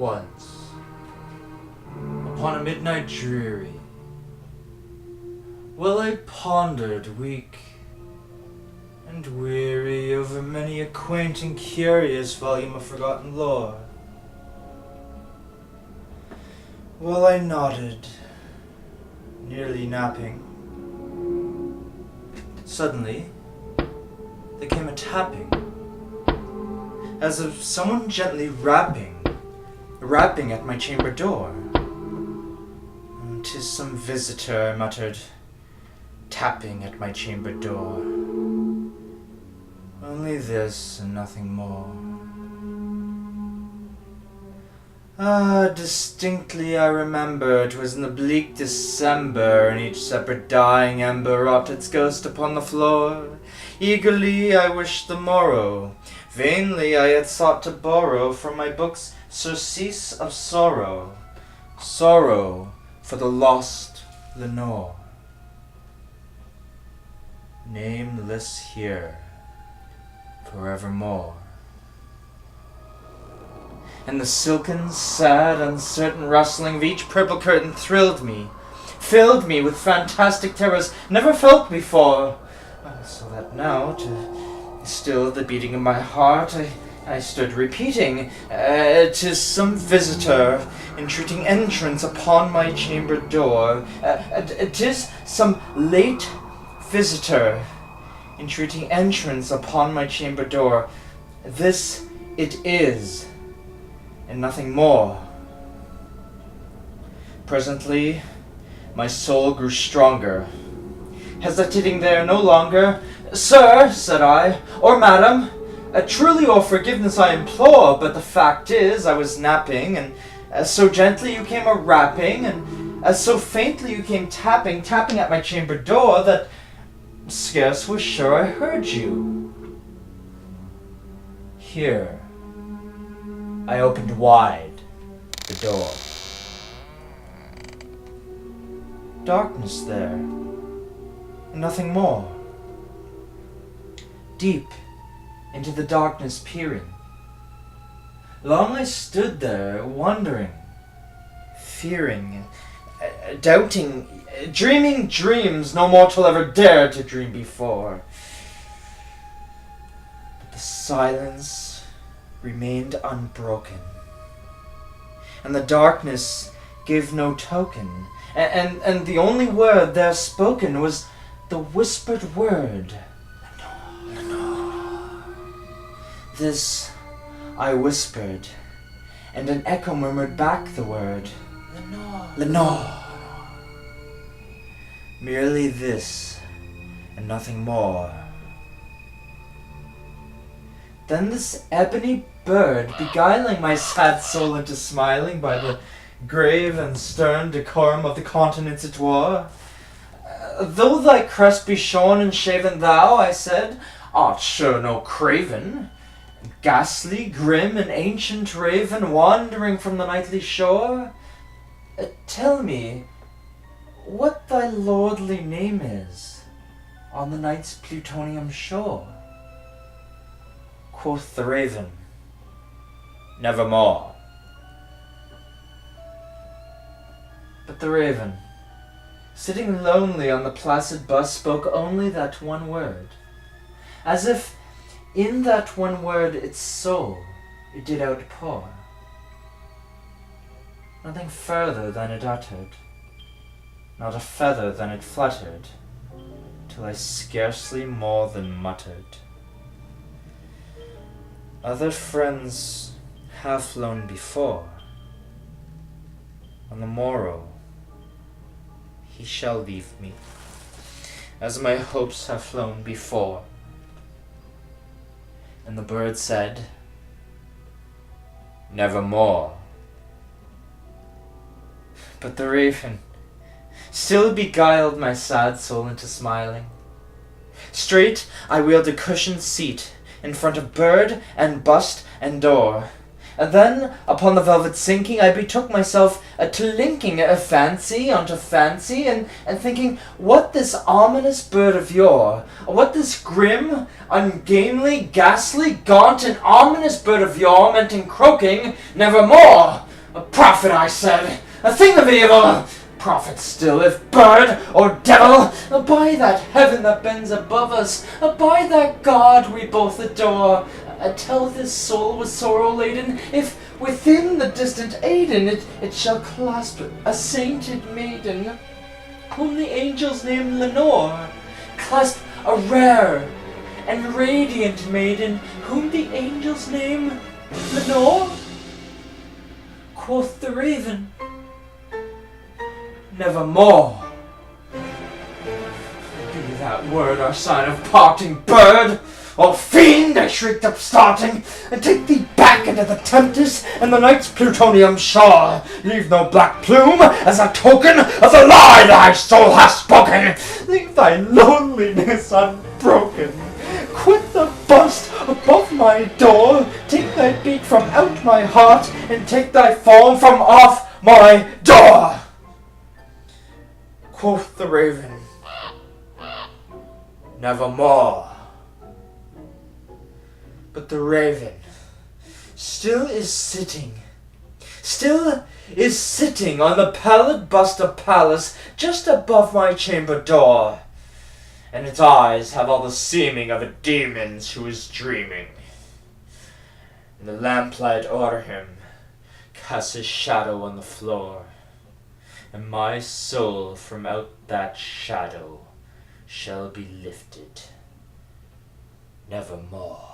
Once, upon a midnight dreary, while I pondered weak and weary over many a quaint and curious volume of forgotten lore, while I nodded, nearly napping, suddenly there came a tapping, as of someone gently rapping at my chamber door. "'Tis some visitor," I muttered, tapping at my chamber door. Only this and nothing more. Distinctly I remember 'twas in the bleak December, and each separate dying ember wrought its ghost upon the floor. Eagerly I wished the morrow, vainly I had sought to borrow from my books surcease of sorrow, sorrow for the lost Lenore. Nameless here, forevermore. And the silken, sad, uncertain rustling of each purple curtain thrilled me, filled me with fantastic terrors never felt before, so that now, to still the beating of my heart, I stood repeating, "'Tis some visitor entreating entrance upon my chamber door. 'Tis some late visitor entreating entrance upon my chamber door. This it is, and nothing more." Presently, my soul grew stronger, hesitating there no longer. "Sir," said I, "or madam, truly your forgiveness I implore, but the fact is I was napping, and so gently you came a-rapping, and so faintly you came tapping at my chamber door, that scarce was sure I heard you." Here I opened wide the door. Darkness there, and nothing more. Deep into the darkness peering, long I stood there, wondering, fearing, doubting, dreaming dreams no mortal ever dared to dream before. But the silence remained unbroken, and the darkness gave no token, and the only word there spoken was the whispered word, "Lenore." This I whispered, and an echo murmured back the word, "Lenore, Lenore." Merely this, and nothing more. Then this ebony bird, beguiling my sad soul into smiling by the grave and stern decorum of the countenance it wore, "Though thy crest be shorn and shaven, thou," I said, "art sure no craven, ghastly, grim, and ancient raven, wandering from the nightly shore. Tell me what thy lordly name is on the night's plutonium shore." Quoth the raven, "Nevermore." But the raven, sitting lonely on the placid bust, spoke only that one word, as if in that one word its soul it did outpour. Nothing further than it uttered, not a feather than it fluttered, till I scarcely more than muttered, "Other friends have flown before. On the morrow he shall leave me, as my hopes have flown before." And the bird said, "Nevermore." But the raven still beguiled my sad soul into smiling. Straight I wheeled a cushioned seat in front of bird and bust and door, and then upon the velvet sinking I betook myself to linking a fancy unto fancy, and thinking what this ominous bird of yore, what this grim, ungainly, ghastly, gaunt, and ominous bird of yore meant in croaking "Nevermore," A prophet, I said, a thing of evil. Prophet still, if bird or devil. By that heaven that bends above us, by that God we both adore. Tell this soul with sorrow laden, if within the distant Aidenn it shall clasp a sainted maiden, whom the angels name Lenore. Clasp a rare and radiant maiden, whom the angels name Lenore? Quoth the raven, nevermore. Be that word our sign of parting, bird or fiend, I shrieked up starting, and take thee back into the tempest and the night's plutonium shore. Leave no black plume as a token of the lie thy soul hath spoken. Leave thy loneliness unbroken. Quit the bust above my door. Take thy beat from out my heart, and take thy form from off my door. Quoth the raven, nevermore. But the raven still is sitting on the pallid bust of Pallas just above my chamber door, and its eyes have all the seeming of a demon's who is dreaming. And the lamplight o'er him casts his shadow on the floor, and my soul from out that shadow shall be lifted nevermore.